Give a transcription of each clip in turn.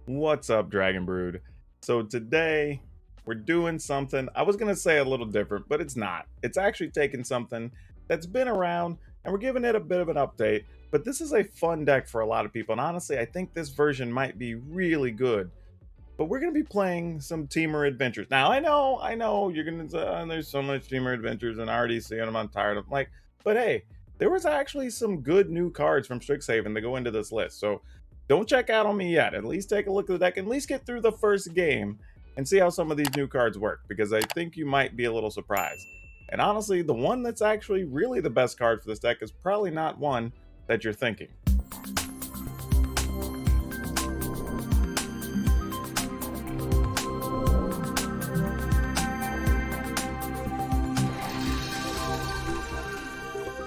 What's up, Dragon Brood? So today we're doing something, I was going to say a little different, but it's not. It's actually taking something that's been around and we're giving it a bit of an update. But this is a fun deck for a lot of people. And honestly, I think this version might be really good. But we're going to be playing some Temur Adventures. Now, I know, you're going to say, oh, there's so much Temur Adventures and I already see them. I'm tired of them. But hey, there was actually some good new cards from Strixhaven that go into this list. So don't check out on me yet. At least take a look at the deck. At least get through the first game and see how some of these new cards work. Because I think you might be a little surprised. And honestly, the one that's actually really the best card for this deck is probably not one that you're thinking.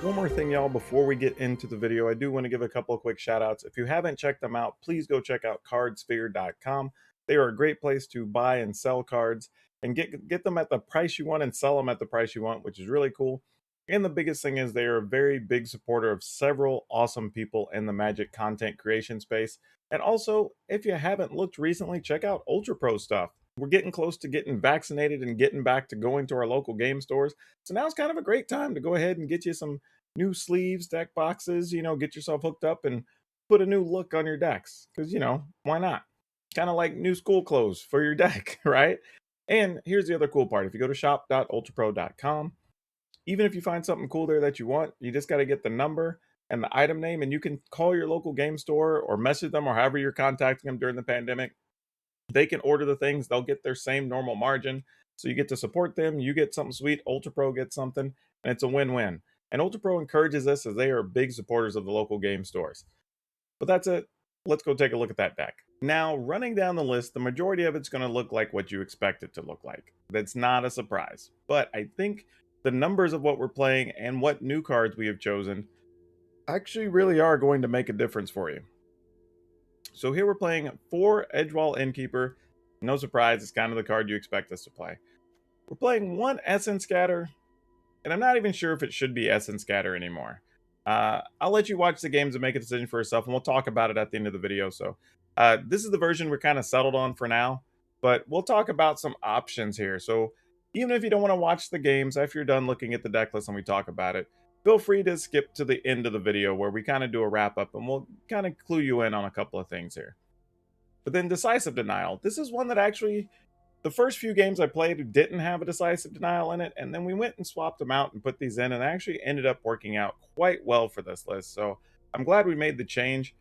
One more thing, y'all, before we get into the video, I do want to give a couple of quick shout outs. If you haven't checked them out, please go check out Cardsphere.com. They are a great place to buy and sell cards and get them at the price you want and sell them at the price you want, which is really cool. And the biggest thing is they are a very big supporter of several awesome people in the Magic content creation space. And also, if you haven't looked recently, check out Ultra Pro stuff. We're getting close to getting vaccinated and getting back to going to our local game stores. So now's kind of a great time to go ahead and get you some new sleeves, deck boxes, get yourself hooked up and put a new look on your decks. Because, why not? Kind of like new school clothes for your deck, right? And here's the other cool part. If you go to shop.ultrapro.com, even if you find something cool there that you want, you just got to get the number and the item name, and you can call your local game store or message them or however you're contacting them during the pandemic. They can order the things, they'll get their same normal margin. So you get to support them, you get something sweet, Ultra Pro gets something, and it's a win-win. And Ultra Pro encourages this as they are big supporters of the local game stores. But that's it. Let's go take a look at that deck. Now, running down the list, the majority of it's going to look like what you expect it to look like. That's not a surprise. But I think the numbers of what we're playing and what new cards we have chosen actually really are going to make a difference for you. So here we're playing 4 Edgewall Innkeeper. No surprise, it's kind of the card you expect us to play. We're playing 1 Essence Scatter, and I'm not even sure if it should be Essence Scatter anymore. I'll let you watch the games and make a decision for yourself, and we'll talk about it at the end of the video. So this is the version we're kind of settled on for now, but we'll talk about some options here. So even if you don't want to watch the games, after you're done looking at the deck list and we talk about it, feel free to skip to the end of the video where we kind of do a wrap up and we'll kind of clue you in on a couple of things here. But then Decisive Denial. This is one that actually, the first few games I played didn't have a Decisive Denial in it, and then we went and swapped them out and put these in, and actually ended up working out quite well for this list. So I'm glad we made the change.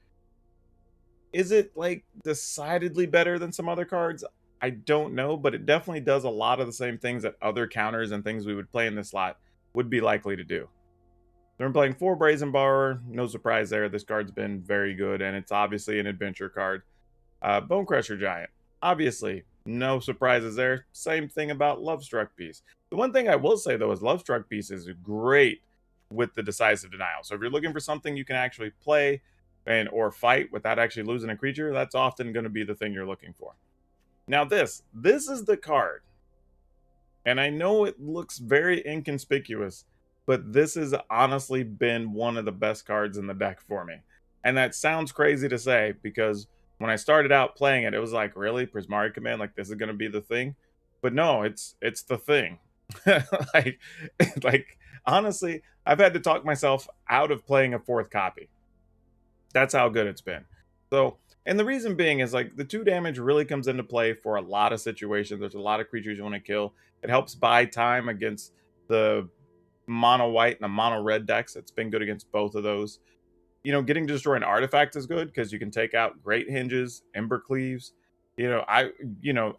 Is it like decidedly better than some other cards? I don't know, but it definitely does a lot of the same things that other counters and things we would play in this slot would be likely to do. I'm playing 4 Brazen Borrower. No surprise there. This card's been very good, and it's obviously an adventure card. Bone Crusher Giant. Obviously, no surprises there. Same thing about Lovestruck Beast. The one thing I will say, though, is Lovestruck Beast is great with the Decisive Denial. So if you're looking for something you can actually play or fight without actually losing a creature, that's often going to be the thing you're looking for. Now this is the card. And I know it looks very inconspicuous, but this has honestly been one of the best cards in the deck for me. And that sounds crazy to say because when I started out playing it, it was like, really? Prismari Command? Like, this is going to be the thing? But no, it's the thing. like, like, honestly, I've had to talk myself out of playing a 4th copy. That's how good it's been. So, and the reason being is like the 2 damage really comes into play for a lot of situations. There's a lot of creatures you want to kill. It helps buy time against the mono white and the mono red decks. It's been good against both of those. Getting to destroy an artifact is good because you can take out Great Hinges, Ember Cleaves. I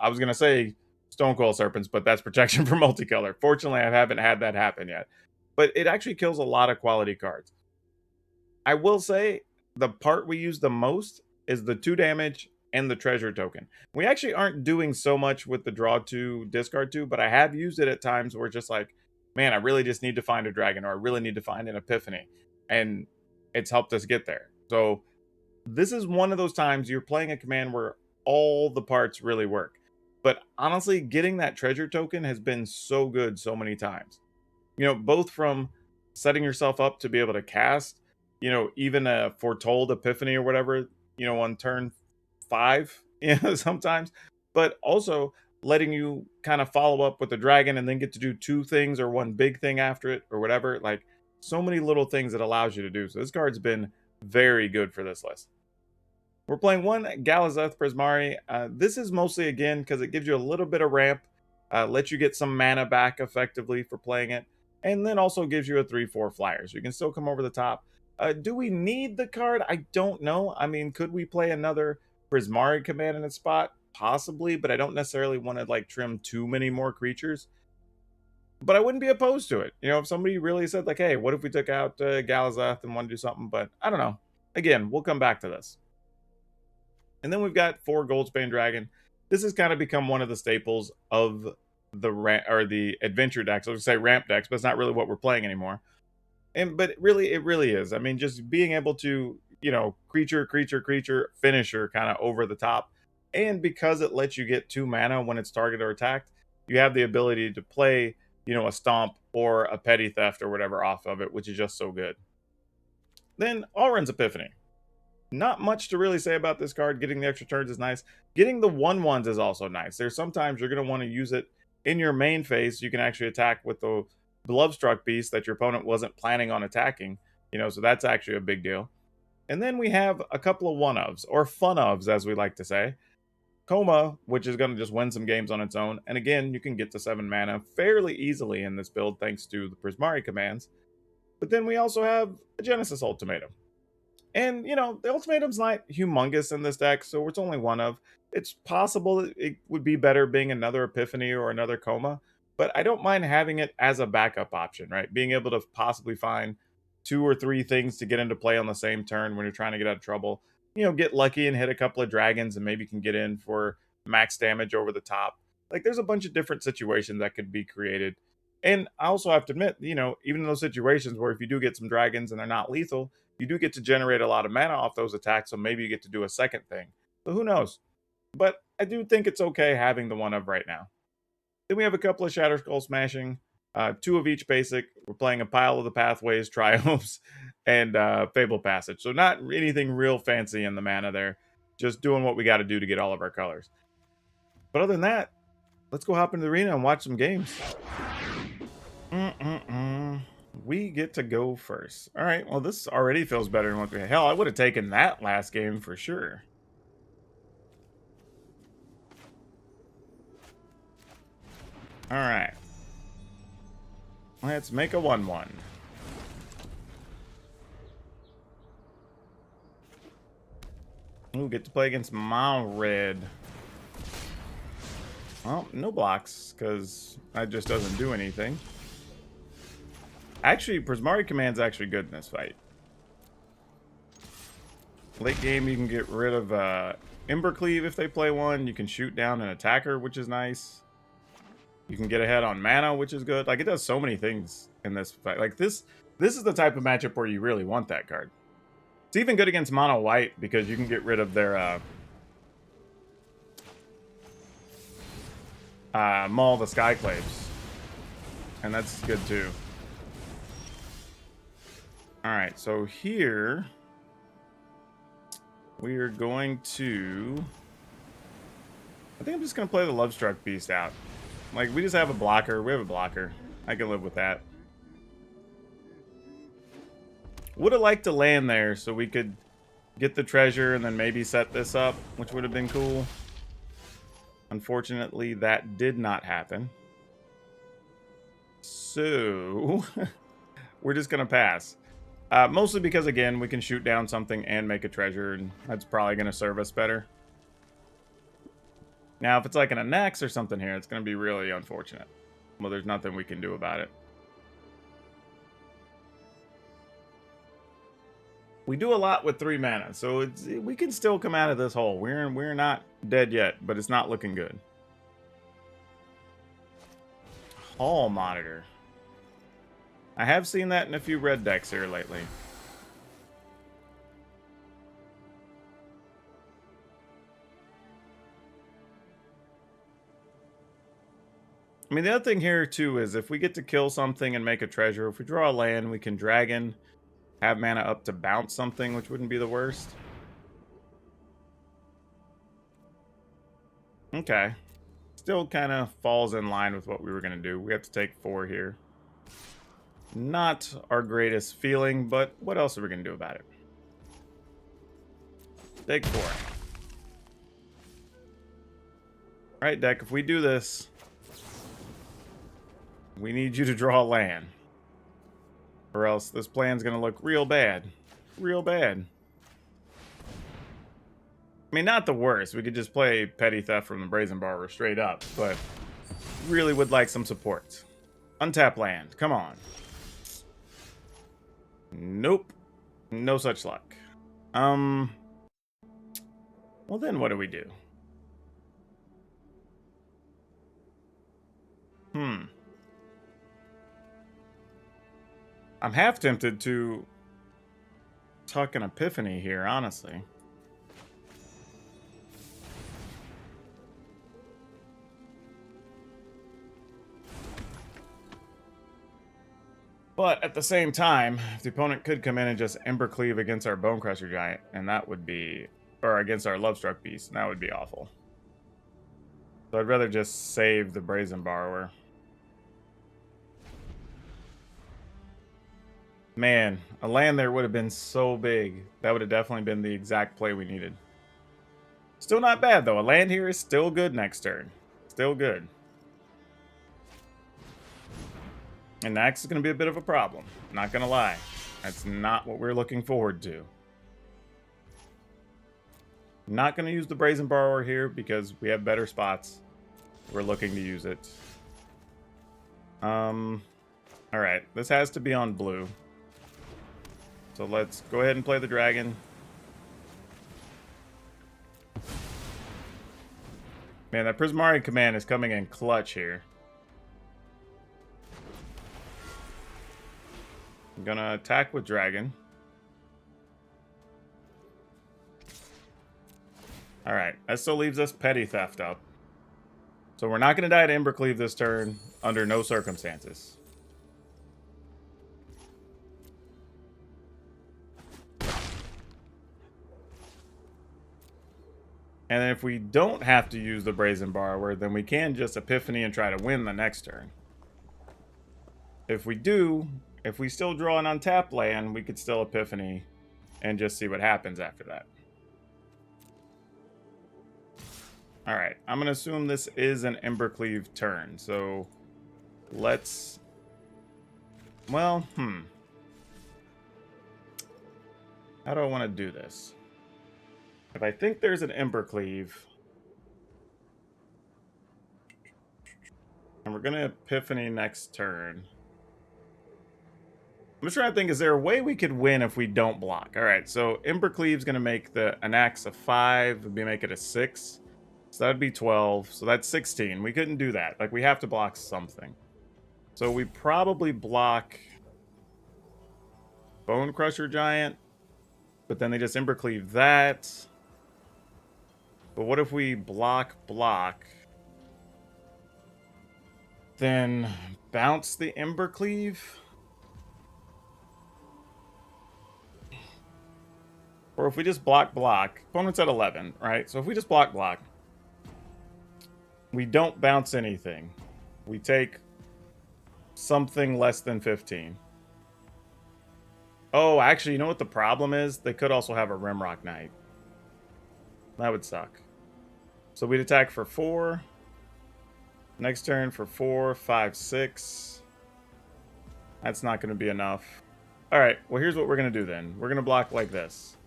was gonna say Stonecoil Serpents, but that's protection for multicolor. Fortunately, I haven't had that happen yet. But it actually kills a lot of quality cards. I will say the part we use the most is the 2 damage and the treasure token. We actually aren't doing so much with the draw 2, discard 2, but I have used it at times where it's just like, man, I really just need to find a dragon, or I really need to find an epiphany. And it's helped us get there. So this is one of those times you're playing a command where all the parts really work. But honestly, getting that treasure token has been so good so many times. Both from setting yourself up to be able to cast, even a foretold epiphany or whatever, on turn 5 sometimes, but also letting you kind of follow up with the dragon and then get to do two things or one big thing after it or whatever. Like, so many little things it allows you to do. So this card's been very good for this list. We're playing one Galazeth Prismari. This is mostly, again, because it gives you a little bit of ramp, lets you get some mana back effectively for playing it, and then also gives you a 3/4 flyer, so you can still come over the top. Do we need the card? I don't know. I mean, could we play another Prismari command in its spot? Possibly, but I don't necessarily want to like trim too many more creatures. But I wouldn't be opposed to it. You know, if somebody really said like, hey, what if we took out Galazeth and want to do something? But I don't know. Again, we'll come back to this. And then we've got 4 Goldspan Dragon. This has kind of become one of the staples of the adventure decks. I was gonna say ramp decks, but it's not really what we're playing anymore. But it really is. I mean, just being able to, you know, creature finisher kind of over the top. And because it lets you get 2 mana when it's targeted or attacked, you have the ability to play, you know, a stomp or a petty theft or whatever off of it, which is just so good. Then Alrund's Epiphany. Not much to really say about this card. Getting the extra turns is nice. Getting the 1/1s is also nice. There's sometimes you're going to want to use it in your main phase. You can actually attack with the Bloodstruck Beast that your opponent wasn't planning on attacking. You know, so that's actually a big deal. And then we have a couple of one-ofs, or fun-ofs, as we like to say. Coma, which is going to just win some games on its own. And again, you can get to 7 mana fairly easily in this build thanks to the Prismari commands. But then we also have a Genesis Ultimatum. And, you know, the Ultimatum's not humongous in this deck, so it's only one of. It's possible it would be better being another Epiphany or another Coma, but I don't mind having it as a backup option, right? Being able to possibly find 2 or 3 things to get into play on the same turn when you're trying to get out of trouble. You know, get lucky and hit a couple of dragons and maybe can get in for max damage over the top. Like, there's a bunch of different situations that could be created. And I also have to admit, you know, even in those situations where if you do get some dragons and they're not lethal, you do get to generate a lot of mana off those attacks, so maybe you get to do a second thing. So who knows? But I do think it's okay having the one of right now. Then we have a couple of Shatter Skull Smashing, 2 of each basic. We're playing a Pile of the Pathways, Triumphs, and Fable Passage. So not anything real fancy in the mana there. Just doing what we got to do to get all of our colors. But other than that, let's go hop into the arena and watch some games. We get to go first. All right, well, this already feels better than what we had. Hell, I would have taken that last game for sure. All right. Let's make a 1/1. Ooh, get to play against my red. Well, no blocks, because that just doesn't do anything. Actually, Prismari Command's actually good in this fight. Late game, you can get rid of Embercleave if they play one. You can shoot down an attacker, which is nice. You can get ahead on mana, which is good. Like, it does so many things in this fight. Like, this is the type of matchup where you really want that card. It's even good against mono white because you can get rid of their Maul the Skyclaves. And that's good too. Alright, so here we are going to... I think I'm just going to play the Lovestruck Beast out. Like, we just have a blocker. We have a blocker. I can live with that. Would have liked to land there so we could get the treasure and then maybe set this up, which would have been cool. Unfortunately, that did not happen. So, we're just going to pass. Mostly because, again, we can shoot down something and make a treasure, and that's probably going to serve us better. Now, if it's like an Anax or something here, it's going to be really unfortunate. Well, there's nothing we can do about it. We do a lot with 3 mana, so we can still come out of this hole. We're not dead yet, but it's not looking good. Hall Monitor. I have seen that in a few red decks here lately. I mean, the other thing here, too, is if we get to kill something and make a treasure, if we draw a land, we can dragon, have mana up to bounce something, which wouldn't be the worst. Okay. Still kind of falls in line with what we were going to do. We have to take 4 here. Not our greatest feeling, but what else are we going to do about it? Take 4. Alright, deck, if we do this, we need you to draw land. Or else this plan's going to look real bad. Real bad. I mean, not the worst. We could just play Petty Theft from the Brazen Borrower straight up, but really would like some support. Untap land. Come on. Nope. No such luck. Well, then what do we do? I'm half tempted to tuck an Epiphany here, honestly. But at the same time, if the opponent could come in and just Embercleave against our Bonecrusher Giant, and that would be... or against our Lovestruck Beast, and that would be awful. So I'd rather just save the Brazen Borrower. Man, a land there would have been so big. That would have definitely been the exact play we needed. Still not bad, though. A land here is still good next turn. Still good. And Nax is going to be a bit of a problem. Not going to lie. That's not what we're looking forward to. Not going to use the Brazen Borrower here because we have better spots. We're looking to use it. Alright, this has to be on blue. So let's go ahead and play the dragon. Man, that Prismari command is coming in clutch here. I'm gonna attack with dragon. Alright, that still leaves us Petty Theft up. So we're not gonna die to Embercleave this turn under no circumstances. And then if we don't have to use the Brazen Borrower, then we can just Epiphany and try to win the next turn. If we do, if we still draw an untapped land, we could still Epiphany and just see what happens after that. Alright, I'm going to assume this is an Embercleave turn, so let's... Well, how do I want to do this? If I think there's an Embercleave, and we're going to Epiphany next turn. I'm just trying to think, is there a way we could win if we don't block? Alright, so Embercleave's going to make the Anax a 5, would be make it a 6. So that'd be 12, so that's 16. We couldn't do that. Like, we have to block something. So we probably block Bonecrusher Giant, but then they just Embercleave that. But what if we block, then bounce the Embercleave? Or if we just block, opponent's at 11, right? So if we just block, we don't bounce anything. We take something less than 15. Oh, actually, you know what the problem is? They could also have a Rimrock Knight. That would suck. So we'd attack for 4. Next turn for 4, 5, 6. That's not going to be enough. Alright, well here's what we're going to do then. We're going to block like this.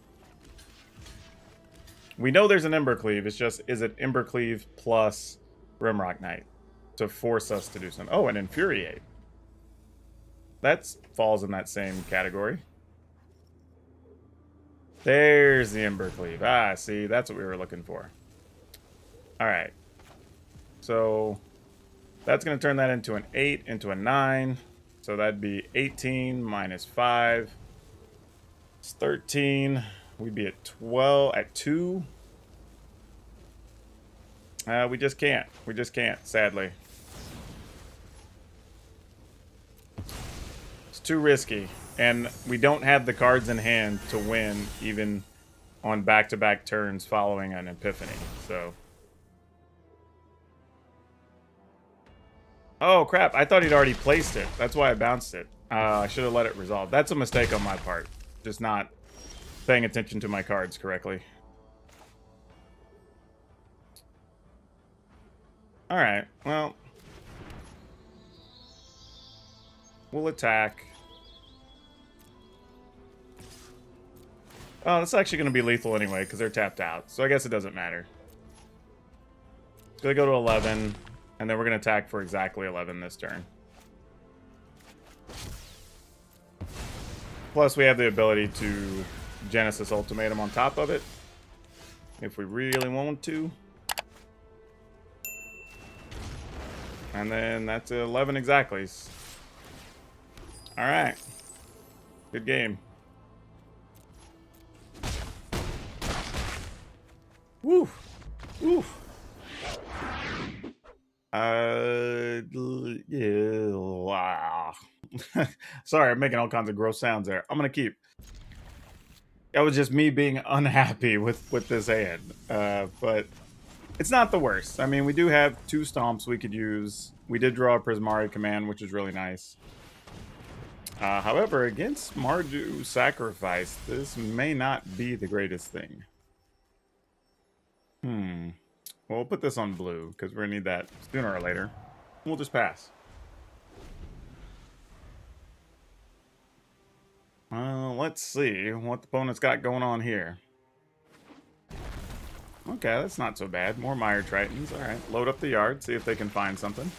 We know there's an Embercleave. It's just, is it Embercleave plus Rimrock Knight to force us to do something? Oh, and Infuriate. That falls in that same category. There's the Embercleave. Ah, see, that's what we were looking for. Alright. So, that's going to turn that into an 8, into a 9. So that'd be 18 minus 5. It's 13. We'd be at 12, at 2. We just can't. We just can't, sadly. It's too risky. And we don't have the cards in hand to win, even on back-to-back turns following an Epiphany. So, Oh, crap. I thought he'd already placed it. That's why I bounced it. I should have let it resolve. That's a mistake on my part. Just not paying attention to my cards correctly. Alright, well. We'll attack. Oh, that's actually going to be lethal anyway, because they're tapped out. So I guess it doesn't matter. It's going to go to 11, and then we're going to attack for exactly 11 this turn. Plus, we have the ability to Genesis Ultimatum on top of it, if we really want to. And then that's 11 exactly. Alright. Good game. Woo! Woo! Yeah. Sorry, I'm making all kinds of gross sounds there. I'm gonna keep. That was just me being unhappy with this hand. But it's not the worst. I mean, we do have 2 stomps we could use. We did draw a Prismari command, which is really nice. However, against Rakdos Sacrifice, this may not be the greatest thing. Well, we'll put this on blue, because we're going to need that sooner or later. We'll just pass. Let's see what the opponent's got going on here. Okay, that's not so bad. More Mire Tritons. Alright, load up the yard, see if they can find something.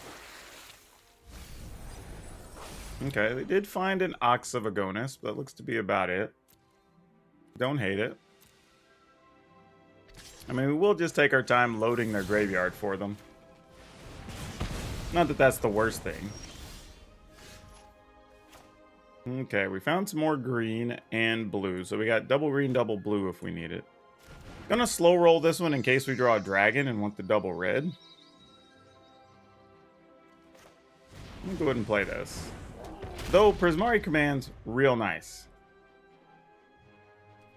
Okay, they did find an Ox of Agonis, but that looks to be about it. Don't hate it. I mean, we will just take our time loading their graveyard for them. Not that that's the worst thing. Okay, we found some more green and blue, so we got double green, double blue if we need it. Gonna slow roll this one in case we draw a dragon and want the double red. Let me go ahead and play this. Though Prismari Command's real nice.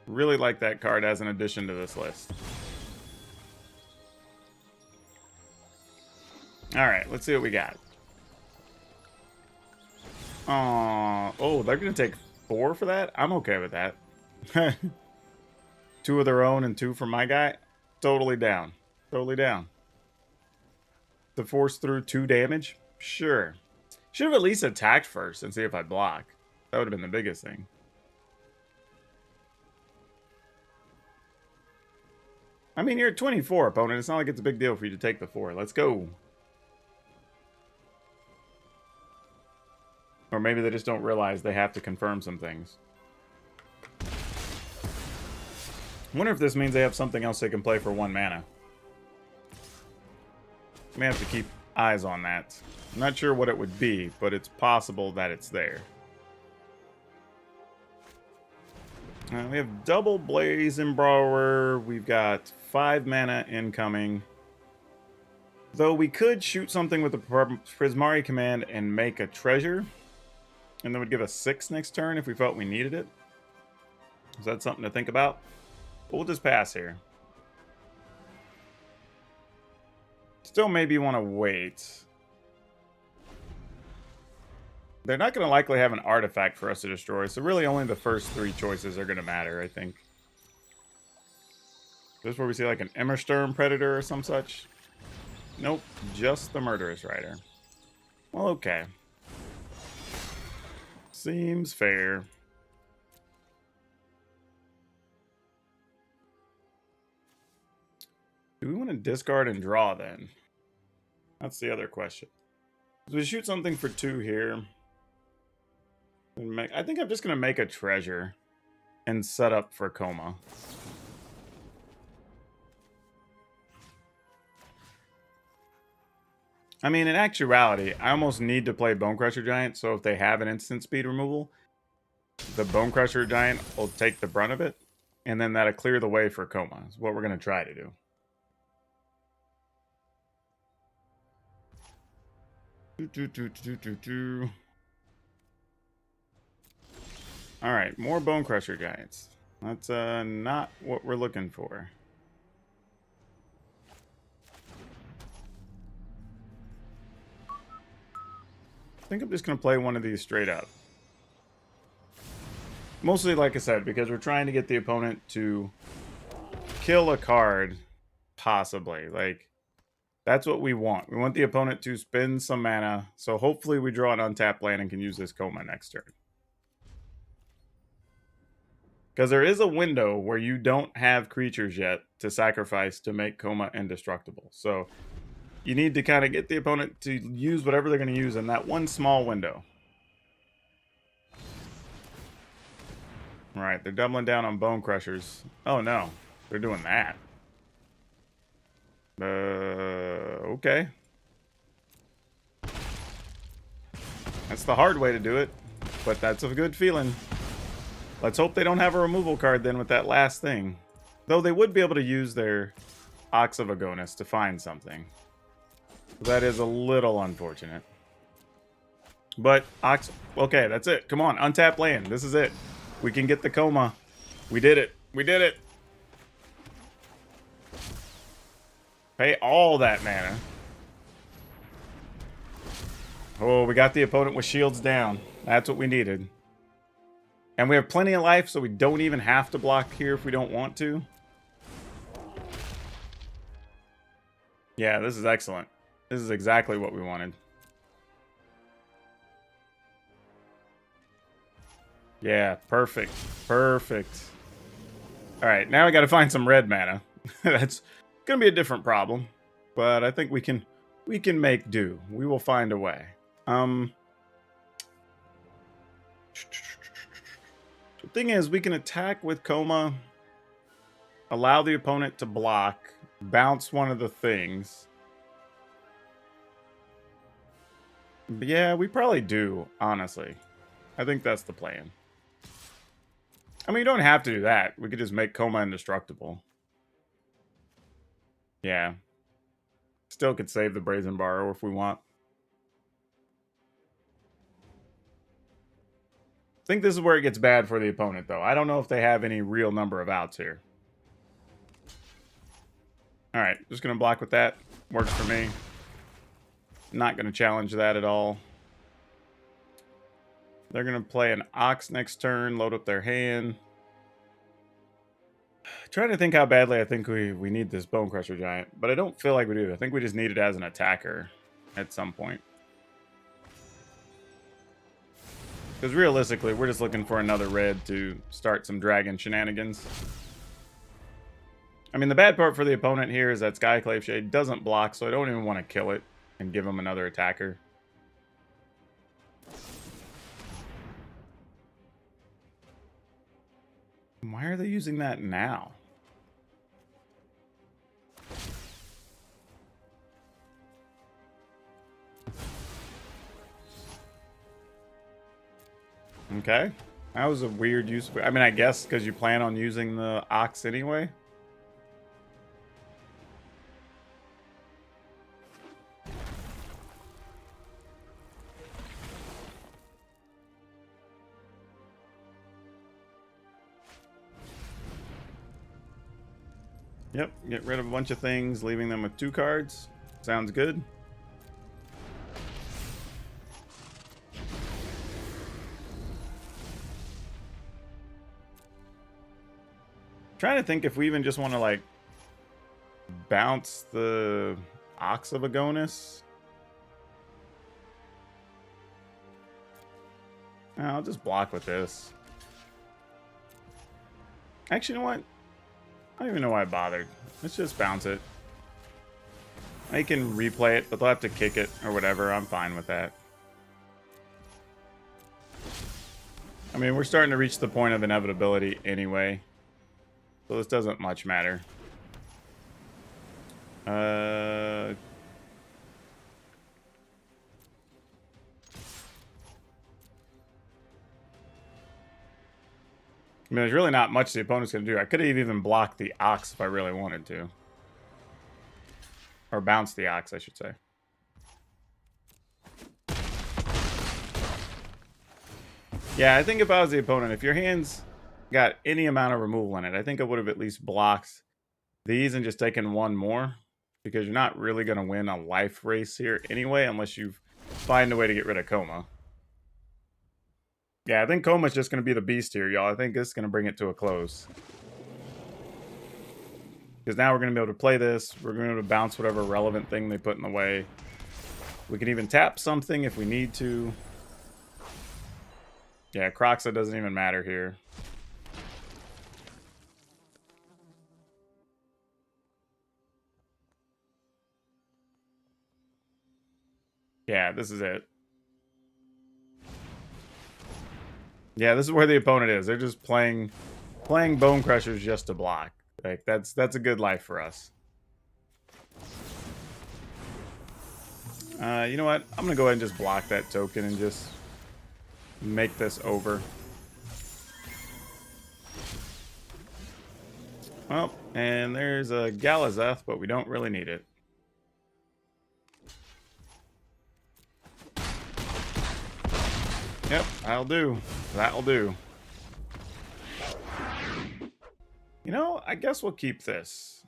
Really like that card as an addition to this list. Alright, let's see what we got. Oh, they're going to take 4 for that? I'm okay with that. 2 of their own and 2 from my guy? Totally down. Totally down. To force through 2 damage? Sure. Should have at least attacked first and see if I block. That would have been the biggest thing. I mean, you're at 24, opponent. It's not like it's a big deal for you to take the 4. Let's go. Or maybe they just don't realize they have to confirm some things. I wonder if this means they have something else they can play for 1 mana. May have to keep eyes on that. I'm not sure what it would be, but it's possible that it's there. We have double Blaze Embrower. We've got 5 mana incoming. Though we could shoot something with the Prismari command and make a treasure. And then would give us 6 next turn if we felt we needed it. Is that something to think about? But we'll just pass here. Still maybe want to wait. They're not going to likely have an artifact for us to destroy, so really only the first 3 choices are going to matter, I think. This is where we see like an Emmersturm Predator or some such. Nope, just the Murderous Rider. Well, okay. Seems fair. Do we want to discard and draw then? That's the other question. So we shoot something for 2 here. I think I'm just going to make a treasure and set up for Coma. I mean, in actuality, I almost need to play Bonecrusher Giant, so if they have an instant speed removal, the Bonecrusher Giant will take the brunt of it, and then that'll clear the way for Coma. Is what we're going to try to do. Alright, more Bonecrusher Giants. That's not what we're looking for. I think I'm just going to play one of these straight up. Mostly, like I said, because we're trying to get the opponent to kill a card, possibly. Like, that's what we want. We want the opponent to spend some mana, so hopefully we draw an untapped land and can use this Coma next turn. Because there is a window where you don't have creatures yet to sacrifice to make Coma indestructible. So you need to kind of get the opponent to use whatever they're going to use in that one small window. All right, they're doubling down on Bone Crushers. Oh no, they're doing that. Okay. That's the hard way to do it, but that's a good feeling. Let's hope they don't have a removal card then with that last thing. Though they would be able to use their Ox of Agonis to find something. That is a little unfortunate. But Ox... Okay, that's it. Come on, untap land. This is it. We can get the Coma. We did it. We did it. Pay all that mana. Oh, we got the opponent with shields down. That's what we needed. And we have plenty of life, so we don't even have to block here if we don't want to. Yeah, this is excellent. This is exactly what we wanted. Yeah, perfect. Perfect. Alright, now we gotta find some red mana. That's gonna be a different problem. But I think we can make do. We will find a way. The thing is, we can attack with Coma, allow the opponent to block, bounce one of the things. But yeah, we probably do, honestly. I think that's the plan. I mean, you don't have to do that. We could just make Coma indestructible. Yeah. Still could save the Brazen Borrower if we want. I think this is where it gets bad for the opponent, though. I don't know if they have any real number of outs here. Alright, just going to block with that. Works for me. Not going to challenge that at all. They're going to play an Ox next turn, load up their hand. Trying to think how badly I think we need this Bone Crusher Giant, but I don't feel like we do. I think we just need it as an attacker at some point. Because realistically, we're just looking for another red to start some dragon shenanigans. I mean, the bad part for the opponent here is that Skyclave Shade doesn't block, so I don't even want to kill it and give him another attacker. Why are they using that now? Okay. That was a weird use. I mean, I guess because you plan on using the Ox anyway. Yep, get rid of a bunch of things, leaving them with 2 cards. Sounds good. Trying to think if we even just want to, like, bounce the Ox of Agonis. I'll just block with this. Actually, you know what? I don't even know why I bothered. Let's just bounce it. I can replay it, but they'll have to kick it or whatever. I'm fine with that. I mean, we're starting to reach the point of inevitability anyway. So this doesn't much matter. I mean, there's really not much the opponent's going to do. I could have even blocked the Ox if I really wanted to. Or bounce the Ox, I should say. Yeah, I think if I was the opponent, if your hand's got any amount of removal in it, I think I would have at least blocked these and just taken one more. Because you're not really going to win a life race here anyway, unless you've find a way to get rid of Coma. Yeah, I think Coma's just going to be the beast here, y'all. I think this is going to bring it to a close. Because now we're going to be able to play this. We're going to be able to bounce whatever relevant thing they put in the way. We can even tap something if we need to. Yeah, Croxa doesn't even matter here. Yeah, this is it. Yeah, this is where the opponent is. They're just playing Bone Crushers just to block. Like that's a good life for us. You know what? I'm gonna go ahead and just block that token and just make this over. Well, and there's a Galazeth, but we don't really need it. Yep, that'll do. That'll do. You know, I guess we'll keep this.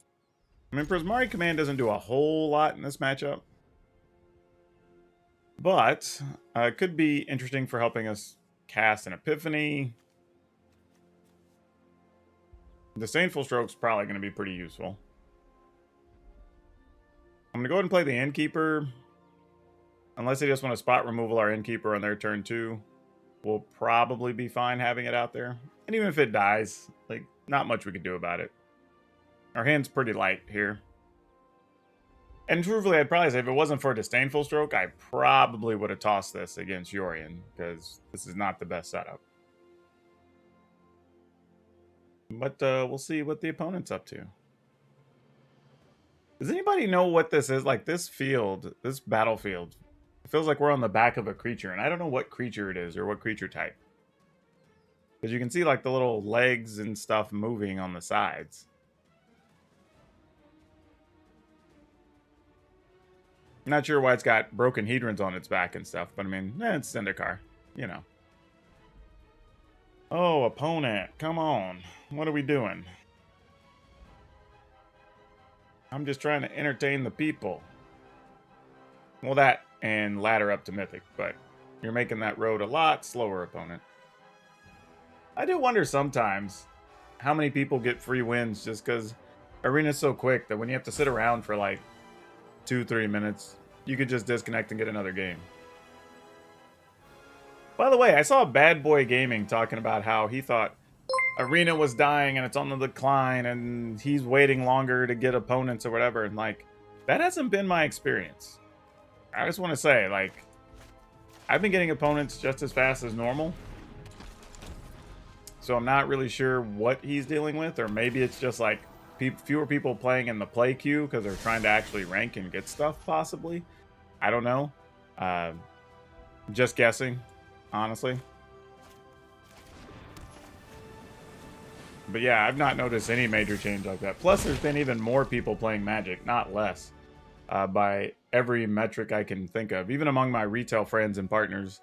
I mean, Prismari Command doesn't do a whole lot in this matchup. But it could be interesting for helping us cast an Epiphany. Disdainful Stroke's probably going to be pretty useful. I'm going to go ahead and play the Innkeeper. Unless they just want to spot removal our Innkeeper on their turn 2. We'll probably be fine having it out there. And even if it dies, like, not much we could do about it. Our hand's pretty light here. And truthfully, I'd probably say if it wasn't for a Disdainful Stroke, I probably would have tossed this against Yorion, because this is not the best setup. But we'll see what the opponent's up to. Does anybody know what this is? Like, this field, this battlefield, it feels like we're on the back of a creature, and I don't know what creature it is or what creature type. Because you can see, like, the little legs and stuff moving on the sides. Not sure why it's got broken Hedrons on its back and stuff, but I mean, it's Zendikar, you know. Oh, opponent, come on. What are we doing? I'm just trying to entertain the people. Well, that and ladder up to Mythic, but you're making that road a lot slower, opponent. I do wonder sometimes how many people get free wins just because Arena's so quick that when you have to sit around for like 2-3 minutes, you could just disconnect and get another game. By the way, I saw Bad Boy Gaming talking about how he thought Arena was dying and it's on the decline and he's waiting longer to get opponents or whatever. And like, that hasn't been my experience. I just want to say, like, I've been getting opponents just as fast as normal. So I'm not really sure what he's dealing with, or maybe it's just like fewer people playing in the play queue because they're trying to actually rank and get stuff, possibly. I don't know. Just guessing, honestly. But yeah, I've not noticed any major change like that. Plus, there's been even more people playing Magic, not less, by every metric I can think of. Even among my retail friends and partners,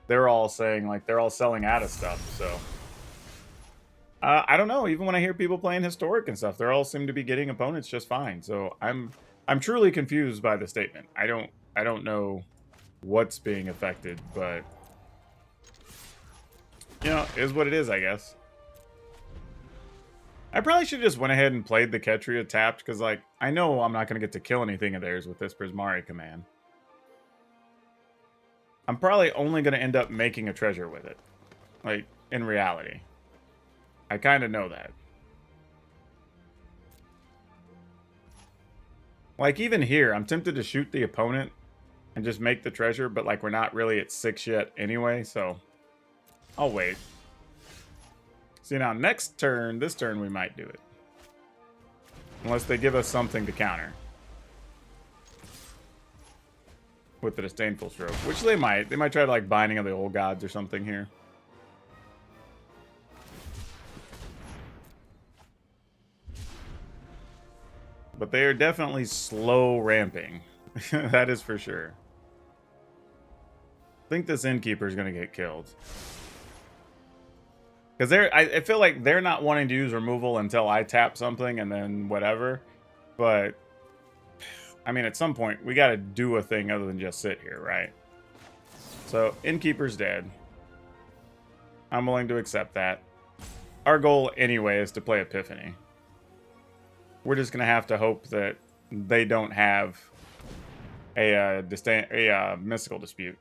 they're all saying, like, they're all selling out of stuff, so... I don't know. Even when I hear people playing Historic and stuff, they all seem to be getting opponents just fine. So I'm truly confused by the statement. I don't know what's being affected, but you know, is what it is, I guess. I probably should have just went ahead and played the Ketria tapped, because like I know I'm not going to get to kill anything of theirs with this Prismari command. I'm probably only going to end up making a treasure with it, like in reality. I kind of know that. Like, even here, I'm tempted to shoot the opponent and just make the treasure, but, like, we're not really at 6 yet anyway, so I'll wait. See, now, next turn, this turn, we might do it. Unless they give us something to counter. With the Disdainful Stroke, which they might. They might try to, like, Binding of the Old Gods or something here. But they are definitely slow ramping. That is for sure. I think this Innkeeper is going to get killed. Because I feel like they're not wanting to use removal until I tap something and then whatever. But, I mean, at some point, we got to do a thing other than just sit here, right? So, Innkeeper's dead. I'm willing to accept that. Our goal, anyway, is to play Epiphany. We're just going to have to hope that they don't have a mystical dispute.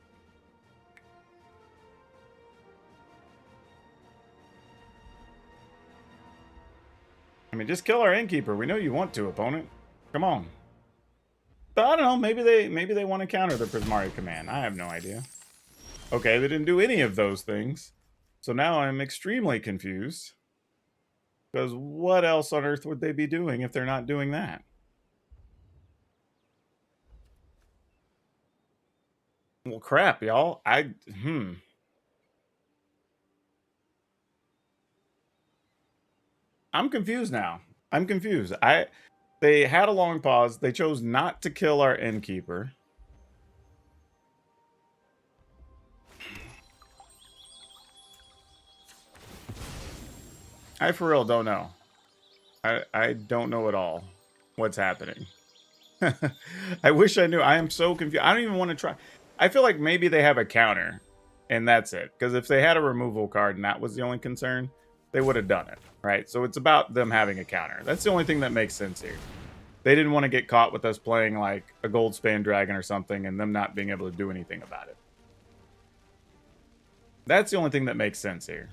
I mean, just kill our Innkeeper. We know you want to, opponent. Come on. But I don't know. Maybe they want to counter the Prismari command. I have no idea. Okay, they didn't do any of those things. So now I'm extremely confused. Because what else on earth would they be doing if they're not doing that? Well, crap, y'all. I'm confused now. I'm confused. They had a long pause. They chose not to kill our Innkeeper. I for real don't know. I don't know at all what's happening. I wish I knew. I am so confused. I don't even want to try. I feel like maybe they have a counter, and that's it. Because if they had a removal card and that was the only concern, they would have done it, right? So it's about them having a counter. That's the only thing that makes sense here. They didn't want to get caught with us playing like a Goldspan Dragon or something and them not being able to do anything about it. That's the only thing that makes sense here.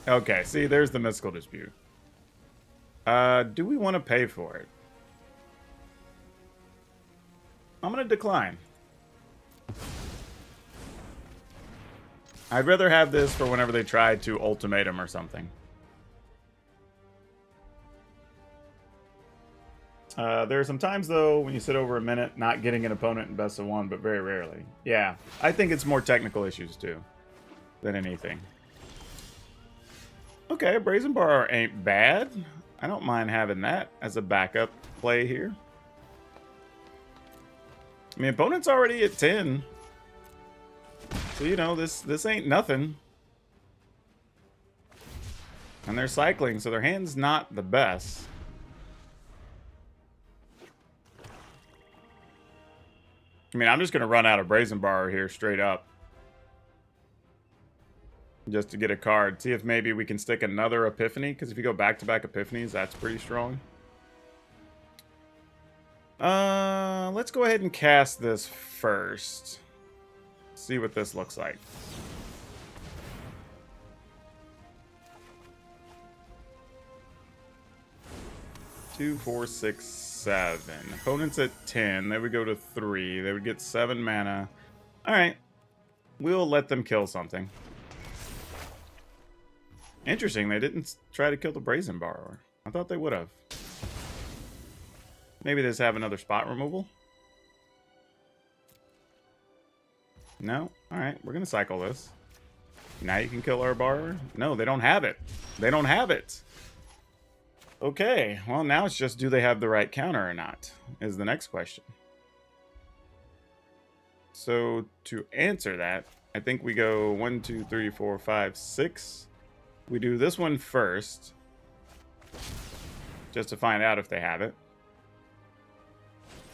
Okay, see, there's the mystical dispute. Do we want to pay for it? I'm going to decline. I'd rather have this for whenever they try to ultimatum or something. There are some times, though, when you sit over a minute, not getting an opponent in best of one, but very rarely. Yeah, I think it's more technical issues, too, than anything. Okay, Brazen Bar ain't bad. I don't mind having that as a backup play here. I mean, opponent's already at 10. So, you know, this ain't nothing. And they're cycling, so their hand's not the best. I mean, I'm just going to run out of Brazen Bar here straight up. Just to get a card. See if maybe we can stick another Epiphany. Because if you go back-to-back Epiphanies, that's pretty strong. Let's go ahead and cast this first. See what this looks like. Two, 4, 6, 7. Opponent's at 10. They would go to 3. They would get 7 mana. Alright. We'll let them kill something. Interesting, they didn't try to kill the Brazen Borrower. I thought they would have. Maybe they just have another spot removal? No? Alright, we're going to cycle this. Now you can kill our Borrower? No, they don't have it. They don't have it. Okay, well now it's just do they have the right counter or not, is the next question. So to answer that, I think we go 1, 2, 3, 4, 5, 6. We do this one first, just to find out if they have it.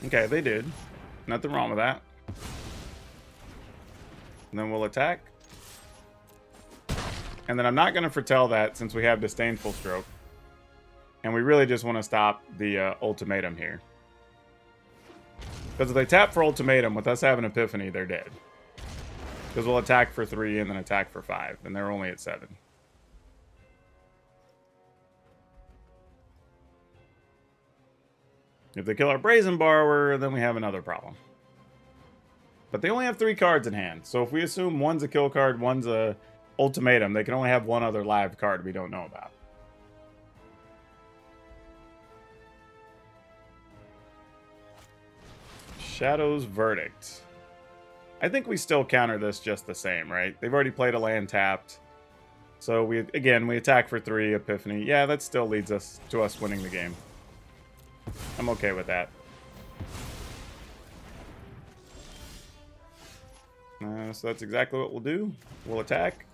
Okay, they did. Nothing wrong with that. And then we'll attack. And then I'm not going to foretell that since we have Disdainful Stroke. And we really just want to stop the ultimatum here. Because if they tap for ultimatum, with us having Epiphany, they're dead. Because we'll attack for 3 and then attack for 5. And they're only at 7. If they kill our Brazen Borrower, then we have another problem. But they only have 3 cards in hand. So if we assume one's a kill card, one's a ultimatum, they can only have one other live card we don't know about. Shadow's Verdict. I think we still counter this just the same, right? They've already played a land tapped. So we attack for 3, Epiphany. Yeah, that still leads us to us winning the game. I'm okay with that. So that's exactly what we'll do. We'll attack.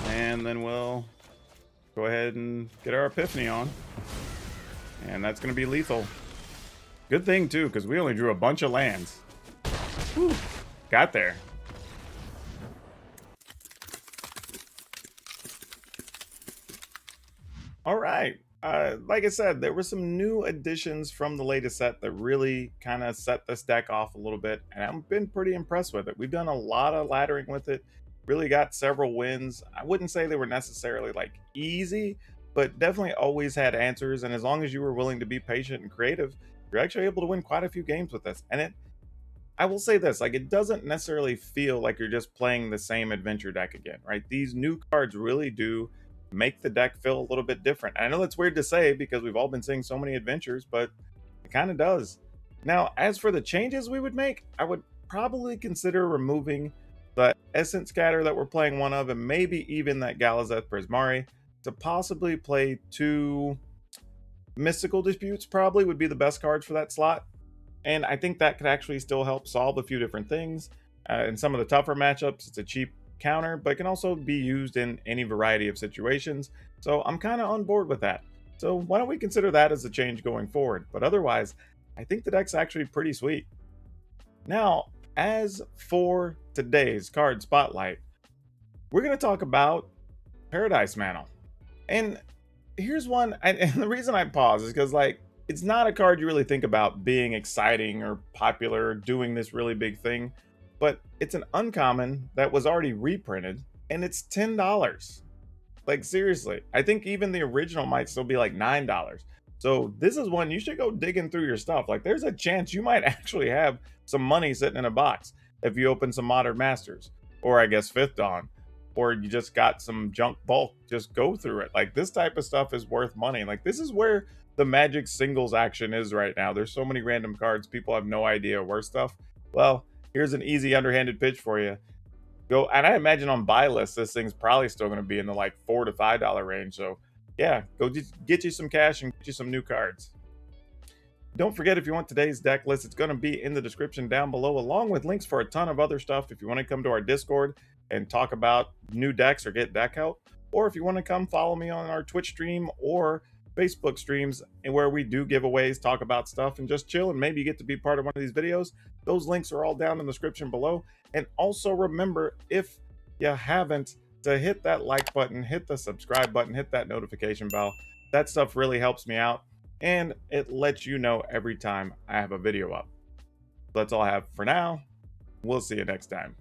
And then we'll go ahead and get our Epiphany on. And that's going to be lethal. Good thing, too, because we only drew a bunch of lands. Whew, got there. All right. Like I said, there were some new additions from the latest set that really kind of set this deck off a little bit, and I've been pretty impressed with it. We've done a lot of laddering with it, really got several wins. I wouldn't say they were necessarily like easy, but definitely always had answers. And as long as you were willing to be patient and creative, you're actually able to win quite a few games with this. And I will say this, like, it doesn't necessarily feel like you're just playing the same adventure deck again, right? These new cards really do make the deck feel a little bit different. I know that's weird to say because we've all been seeing so many adventures, but it kind of does. Now, as for the changes we would make, I would probably consider removing the Essence Scatter that we're playing one of, and maybe even that Galazeth Prismari, to possibly play 2 Mystical Disputes. Probably would be the best cards for that slot. And I think that could actually still help solve a few different things. In some of the tougher matchups, it's a cheap counter, but can also be used in any variety of situations. So I'm kind of on board with that. So why don't we consider that as a change going forward? But otherwise, I think the deck's actually pretty sweet. Now, as for today's card spotlight, we're going to talk about Paradise Mantle. And here's one, and the reason I pause is because, like, it's not a card you really think about being exciting or popular or doing this really big thing, but it's an uncommon that was already reprinted, and it's $10. Like, seriously, I think even the original might still be like $9. So this is one you should go digging through your stuff. Like, there's a chance you might actually have some money sitting in a box if you open some Modern Masters, or I guess Fifth Dawn, or you just got some junk bulk. Just go through it. Like, this type of stuff is worth money. Like, this is where the Magic singles action is right now. There's so many random cards, people have no idea worth stuff. Well, here's an easy underhanded pitch for you. Go, and I imagine on buy lists, this thing's probably still going to be in the like $4 to $5 range. So yeah, go just get you some cash and get you some new cards. Don't forget, if you want today's deck list, it's going to be in the description down below, along with links for a ton of other stuff. If you want to come to our Discord and talk about new decks or get deck help, or if you want to come follow me on our Twitch stream or Facebook streams, and where we do giveaways, talk about stuff, and just chill, and maybe you get to be part of one of these videos. Those links are all down in the description below. And also remember, if you haven't, to hit that like button, hit the subscribe button, hit that notification bell. That stuff really helps me out, and it lets you know every time I have a video up. That's all I have for now. We'll see you next time.